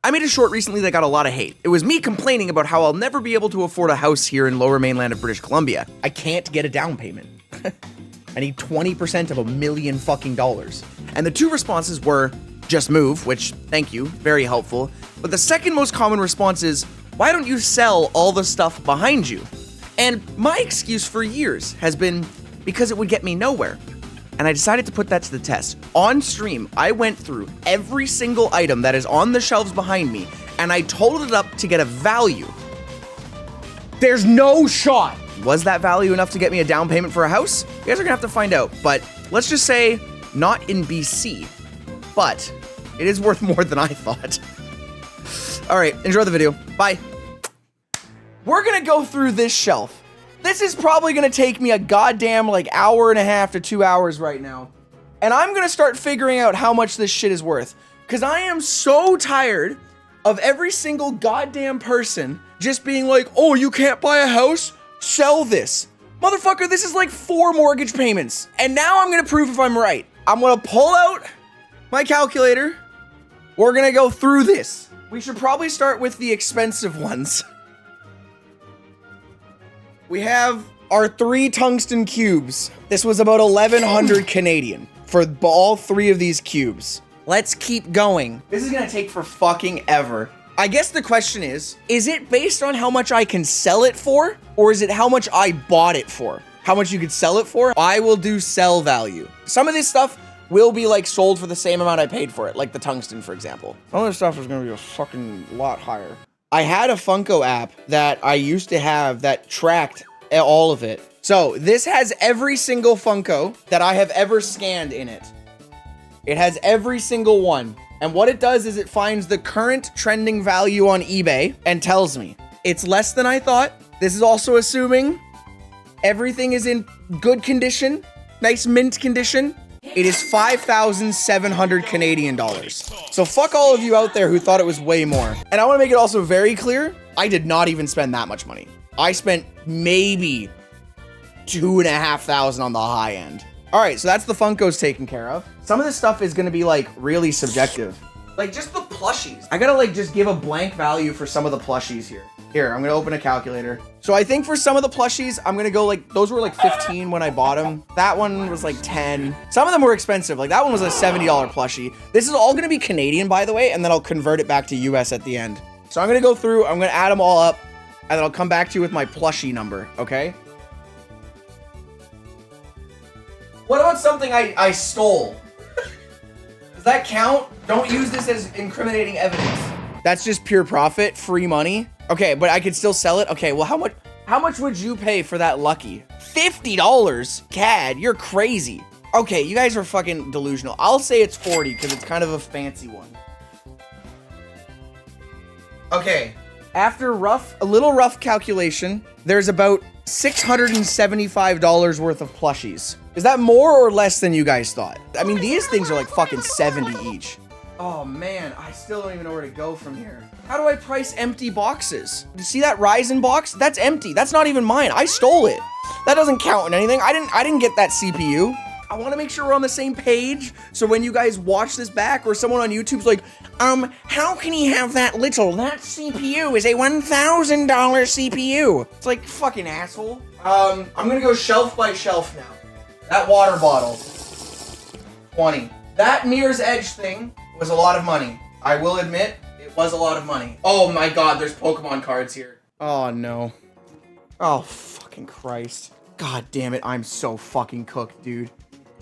I made a short recently that got a lot of hate. It was me complaining about how I'll never be able to afford a house here in lower mainland of British Columbia. I can't get a down payment. I need 20% of $1 million fucking dollars. And the two responses were, just move, which, thank you, very helpful. But the second most common response is, why don't you sell all the stuff behind you? And my excuse for years has been, because it would get me nowhere. And I decided to put that to the test. On stream, I went through every single item that is on the shelves behind me, and I totaled it up to get a value. There's no shot. Was that value enough to get me a down payment for a house? You guys are gonna have to find out, but let's just say, not in BC. But it is worth more than I thought. All right, enjoy the video. Bye. We're gonna go through this shelf. This is probably gonna take me a goddamn like hour and a half to 2 hours right now. And I'm gonna start figuring out how much this shit is worth. Cause I am so tired of every single goddamn person just being like, oh, you can't buy a house? Sell this. Motherfucker, this is like 4 mortgage payments. And now I'm gonna prove if I'm right. I'm gonna pull out my calculator. We're gonna go through this. We should probably start with the expensive ones. We have our 3 tungsten cubes. This was about 1,100 Canadian for all 3 of these cubes. Let's keep going. This is gonna take for fucking ever. I guess the question is it based on how much I can sell it for? Or is it how much I bought it for? How much you could sell it for? I will do sell value. Some of this stuff will be like sold for the same amount I paid for it, like the tungsten, for example. Some of this stuff is gonna be a fucking lot higher. I had a Funko app that I used to have that tracked all of it. So this has every single Funko that I have ever scanned in it. It has every single one. And what it does is it finds the current trending value on eBay and tells me it's less than I thought. This is also assuming everything is in good condition, nice mint condition. It is 5,700 Canadian dollars. So fuck all of you out there who thought it was way more. And I want to make it also very clear, I did not even spend that much money. I spent maybe 2,500 on the high end. All right, so that's the Funkos taken care of. Some of this stuff is gonna be like really subjective. Like just the plushies. I gotta like just give a blank value for some of the plushies here. Here, I'm gonna open a calculator. So I think for some of the plushies, I'm gonna go like, those were like 15 when I bought them. That one was like 10. Some of them were expensive. Like that one was a $70 plushie. This is all gonna be Canadian, by the way, and then I'll convert it back to US at the end. So I'm gonna go through, I'm gonna add them all up, and then I'll come back to you with my plushie number, okay? What about something I stole? Does that count? Don't use this as incriminating evidence. That's just pure profit, free money. Okay, but I could still sell it? Okay, well, how much would you pay for that Lucky? $50? CAD, you're crazy. Okay, you guys are fucking delusional. I'll say it's 40 because it's kind of a fancy one. Okay, after a little rough calculation, there's about $675 worth of plushies. Is that more or less than you guys thought? I mean, these things are like fucking 70 each. Oh man, I still don't even know where to go from here. How do I price empty boxes? You see that Ryzen box? That's empty. That's not even mine. I stole it. That doesn't count in anything. I didn't get that CPU. I want to make sure we're on the same page. So when you guys watch this back or someone on YouTube's like, how can he have that little? That CPU is a $1,000 CPU. It's like, fucking asshole. I'm gonna go shelf by shelf now. That water bottle, 20. That Mirror's Edge thing was a lot of money. I will admit, it was a lot of money. Oh my God, there's Pokemon cards here. Oh no. Oh fucking Christ. God damn it, I'm so fucking cooked, dude.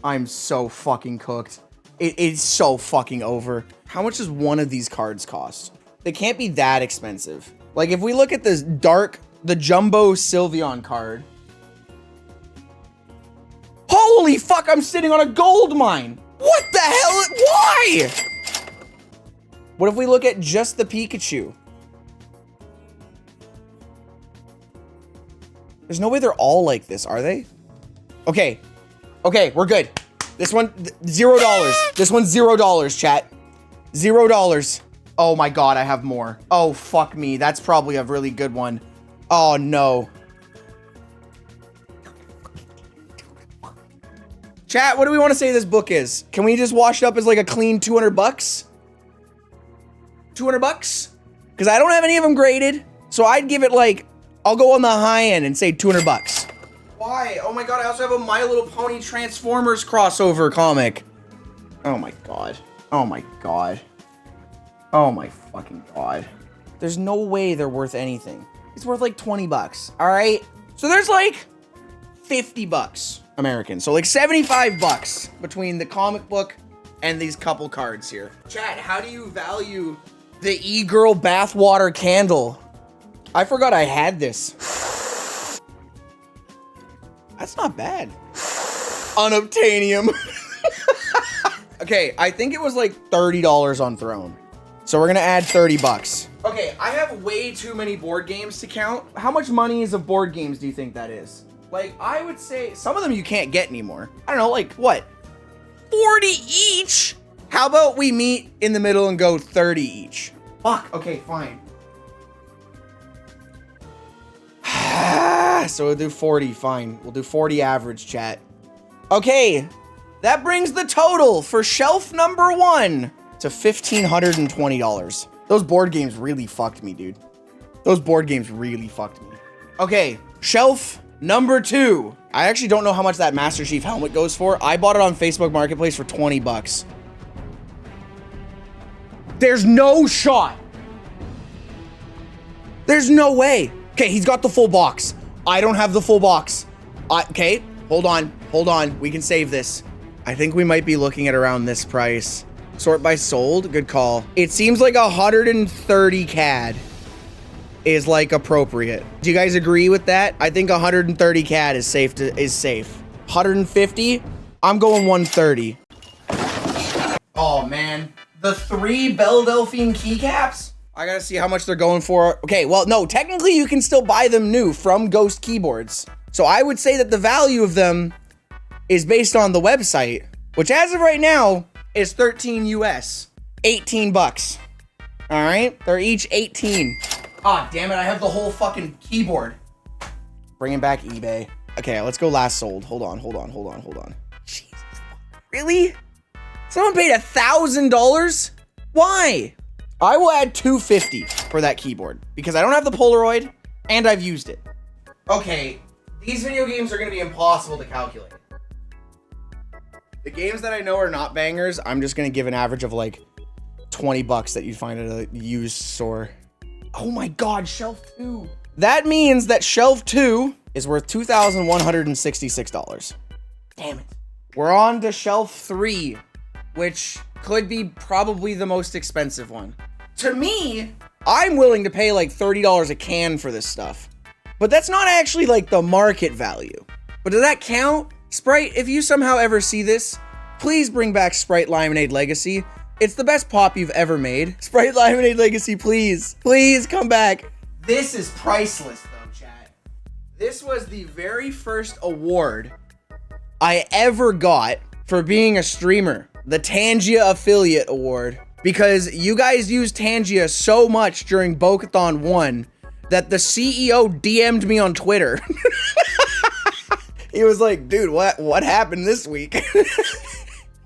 I'm so fucking cooked. It is so fucking over. How much does one of these cards cost? They can't be that expensive. Like if we look at this the Jumbo Sylveon card. Holy fuck, I'm sitting on a gold mine. What the hell? Why? What if we look at just the Pikachu? There's no way they're all like this, are they? Okay. Okay, we're good. This one, $0. This one's $0, chat. $0. Oh my God, I have more. Oh, fuck me. That's probably a really good one. Oh, no. Chat, what do we want to say this book is? Can we just wash it up as like a clean 200 bucks? 200 bucks? Because I don't have any of them graded. So I'd give it like, I'll go on the high end and say 200 bucks. Why? Oh my God, I also have a My Little Pony Transformers crossover comic. Oh my God. Oh my God. Oh my fucking God. There's no way they're worth anything. It's worth like 20 bucks, all right? So there's like 50 bucks American. So like 75 bucks between the comic book and these couple cards here. Chat, how do you value the e-girl bathwater candle? I forgot I had this. That's not bad. Unobtainium. Okay, I think it was like $30 on Throne. So we're gonna add 30 bucks. Okay, I have way too many board games to count. How much money is of board games do you think that is? Like, I would say some of them you can't get anymore. I don't know, like what? 40 each? How about we meet in the middle and go 30 each? Fuck, okay, fine. So we'll do 40, fine. We'll do 40 average, chat. Okay, that brings the total for shelf number 1 to $1,520. Those board games really fucked me, dude. Those board games really fucked me. Okay, shelf number 2. I actually don't know how much that Master Chief helmet goes for. I bought it on Facebook Marketplace for 20 bucks. There's no shot. There's no way. Okay, he's got the full box. I don't have the full box. Okay, hold on. We can save this. I think we might be looking at around this price. Sort by sold, good call. It seems like 130 CAD is like appropriate. Do you guys agree with that? I think 130 CAD is safe. 150, I'm going 130. Oh man, the 3 Belle Delphine keycaps? I gotta see how much they're going for. Okay, well, no, technically you can still buy them new from Ghost Keyboards. So I would say that the value of them is based on the website, which as of right now is 13 US, 18 bucks. All right, they're each 18. Ah, damn it, I have the whole fucking keyboard. Bringing back eBay. Okay, let's go last sold. Hold on. Jesus, really? Someone paid $1,000? Why? I will add $250 for that keyboard because I don't have the Polaroid and I've used it. Okay, these video games are gonna be impossible to calculate. The games that I know are not bangers, I'm just gonna give an average of like 20 bucks that you'd find at a used store. Oh my God, shelf 2. That means that shelf 2 is worth $2,166. Damn it. We're on to shelf 3, which could be probably the most expensive one. To me, I'm willing to pay like $30 a can for this stuff, but that's not actually like the market value. But does that count? Sprite, if you somehow ever see this, please bring back Sprite Lemonade Legacy. It's the best pop you've ever made. Sprite Lemonade Legacy, please. Please come back. This is priceless though, chat. This was the very first award I ever got for being a streamer. The Tangia Affiliate Award. Because you guys used Tangia so much during Bokathon 1 that the CEO DM'd me on Twitter. He was like, dude, what happened this week?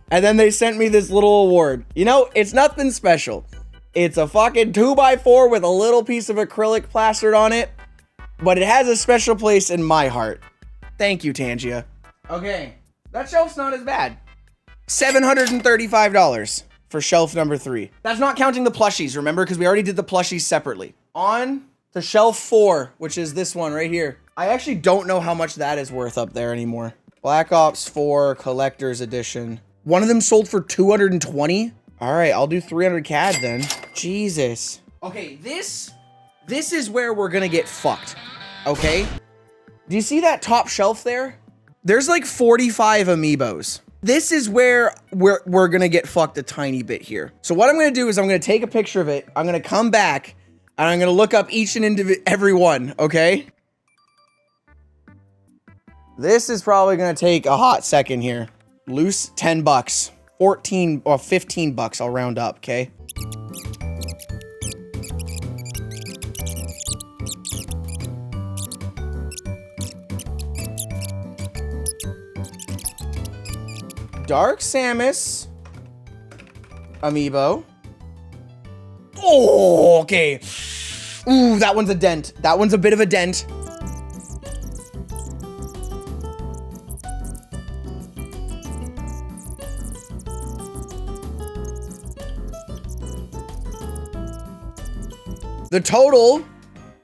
And then they sent me this little award. You know, it's nothing special. It's a fucking 2x4 with a little piece of acrylic plastered on it, but it has a special place in my heart. Thank you, Tangia. Okay, that shelf's not as bad. $735 for shelf number 3. That's not counting the plushies, remember? Because we already did the plushies separately. On to shelf 4, which is this one right here. I actually don't know how much that is worth up there anymore. Black Ops 4 Collector's Edition. One of them sold for 220. All right, I'll do 300 CAD then. Jesus. Okay, this is where we're gonna get fucked, okay? Do you see that top shelf there? There's like 45 amiibos. This is where we're gonna get fucked a tiny bit here. So what I'm gonna do is I'm gonna take a picture of it. I'm gonna come back and I'm gonna look up each and every one, okay? This is probably gonna take a hot second here. Loose 10 bucks, 14 or 15 bucks, I'll round up, okay? Dark Samus amiibo. Oh, okay. Ooh, that one's a dent. That one's a bit of a dent. The total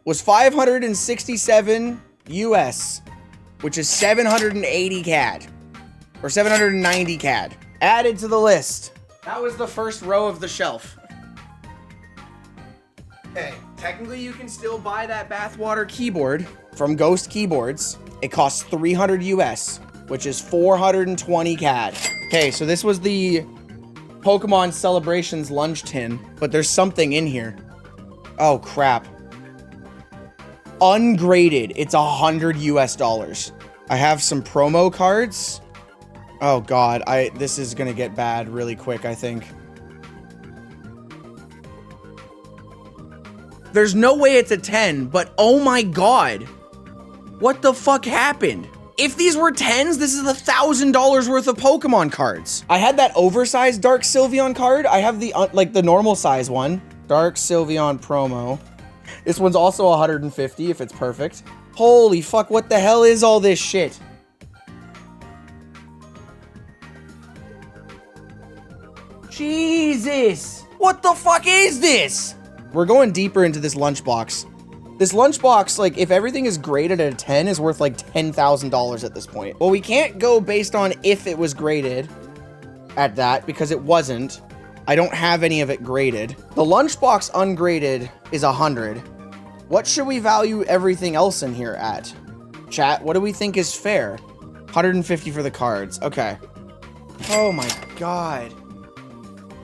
was 567 US, which is 780 CAD, or 790 CAD. Added to the list. That was the first row of the shelf. Okay, technically you can still buy that bathwater keyboard from Ghost Keyboards. It costs 300 US, which is 420 CAD. Okay, so this was the Pokemon Celebrations lunch tin, but there's something in here. Oh, crap. Ungraded. It's $100 US. I have some promo cards. Oh, God. This is going to get bad really quick, I think. There's no way it's a 10, but oh my God. What the fuck happened? If these were 10s, this is $1,000 worth of Pokemon cards. I had that oversized Dark Sylveon card. I have the, like, the normal size one. Dark Sylveon promo. This one's also 150 if it's perfect. Holy fuck, what the hell is all this shit? Jesus! What the fuck is this? We're going deeper into this lunchbox. This lunchbox, like, if everything is graded at a 10, is worth like $10,000 at this point. Well, we can't go based on if it was graded at that, because it wasn't. I don't have any of it graded. The lunchbox ungraded is 100. What should we value everything else in here at? Chat, what do we think is fair? 150 for the cards. Okay. Oh my God.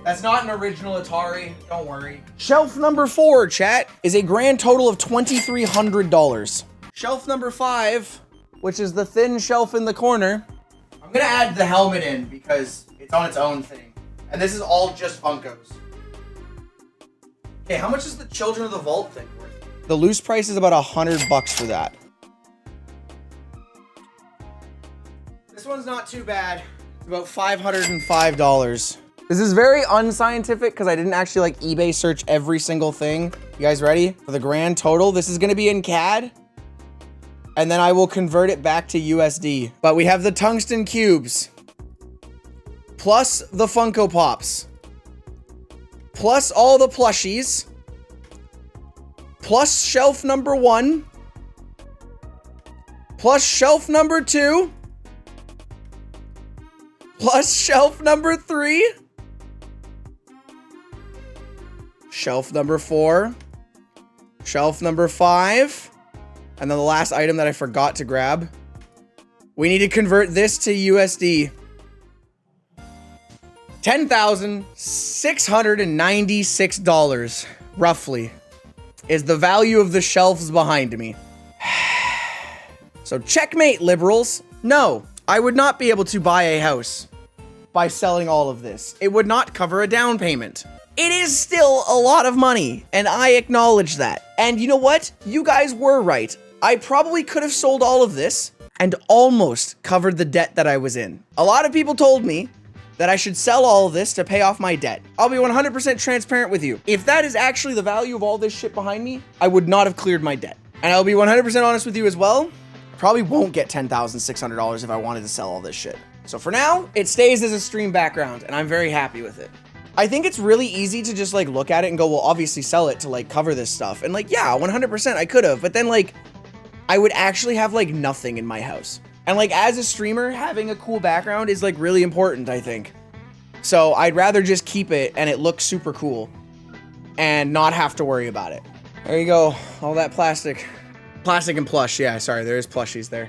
That's not an original Atari. Don't worry. Shelf number 4, chat, is a grand total of $2,300. Shelf number 5, which is the thin shelf in the corner. I'm gonna add the helmet in because it's on its own thing. And this is all just Funkos. Okay, how much is the Children of the Vault thing worth? The loose price is about $100 for that. This one's not too bad. It's about $505. This is very unscientific because I didn't actually like eBay search every single thing. You guys ready for the grand total? This is gonna be in CAD. And then I will convert it back to USD. But we have the tungsten cubes. Plus the Funko Pops. Plus all the plushies. Plus shelf number 1. Plus shelf number 2. Plus shelf number 3. Shelf number 4. Shelf number 5. And then the last item that I forgot to grab. We need to convert this to USD. $10,696, roughly, is the value of the shelves behind me. So checkmate, liberals. No, I would not be able to buy a house by selling all of this. It would not cover a down payment. It is still a lot of money, and I acknowledge that. And you know what? You guys were right. I probably could have sold all of this and almost covered the debt that I was in. A lot of people told me that I should sell all of this to pay off my debt. I'll be 100% transparent with you. If that is actually the value of all this shit behind me, I would not have cleared my debt. And I'll be 100% honest with you as well. I probably won't get $10,600 if I wanted to sell all this shit. So for now, it stays as a stream background, and I'm very happy with it. I think it's really easy to just like look at it and go, well, obviously sell it to like cover this stuff. And like, yeah, 100% I could have, but then like, I would actually have like nothing in my house. And like, as a streamer, having a cool background is like really important, I think. So I'd rather just keep it and it looks super cool and not have to worry about it. There you go. All that plastic and plush. Yeah, sorry, there is plushies there.